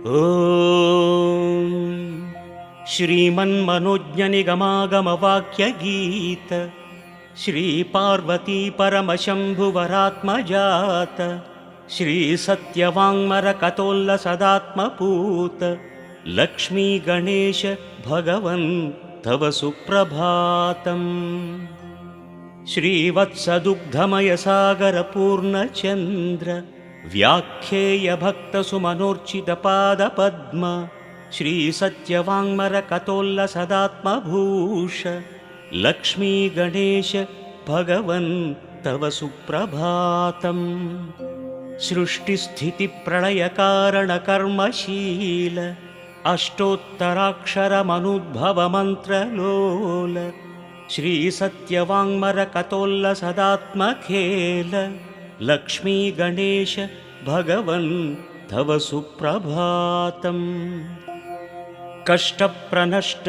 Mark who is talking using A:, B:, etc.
A: ಓಂ ಶ್ರೀಮನ್ಮನೋಜ್ಞನಿಗಮಾಗಮವಾಕ್ಯಗೀತ ಶ್ರೀ ಪಾರ್ವತಿ ಪರಮಶಂಭುವರಾತ್ಮಜಾತ ಶ್ರೀ ಸತ್ಯವಾಂಗ್ಮರ ಕತೋಲ್ಲಸದಾತ್ಮಪೂತ ಲಕ್ಷ್ಮೀ ಗಣೇಶ ಭಗವನ್ ತವ ಸುಪ್ರಭಾತಂ. ಶ್ರೀವತ್ಸದುಗ್ಧಮಯ ಸಾಗರ ಪೂರ್ಣಚಂದ್ರ ವ್ಯಾಖ್ಯೇಯ ಭಕ್ತ ಸುಮನೋರ್ಚಿತ ಪಾದ ಪದ್ಮ ಶ್ರೀ ಸತ್ಯವಾಂಗ್ಮರ ಕತೋಲ್ಲಸದಾತ್ಮಭೂಷ ಲಕ್ಷ್ಮೀ ಗಣೇಶ ಭಗವನ್ ತವ ಸುಪ್ರಭಾತಂ. ಸೃಷ್ಟಿಸ್ಥಿತಿ ಪ್ರಳಯ ಕಾರಣ ಕರ್ಮಶೀಲ ಅಷ್ಟೋತ್ತರಾಕ್ಷರ ಮನುದ್ಭವ ಮಂತ್ರಲೋಲ ಶ್ರೀ ಸತ್ಯವಾಂಗ್ಮರ ಕತೋಲ್ಲಸದಾತ್ಮಖೇಲ ಲಕ್ಷ್ಮೀ ಗಣೇಶ ಭಗವನ್ ತವ ಸುಪ್ರಭಾತಂ. ಕಷ್ಟಪ್ರನಷ್ಟ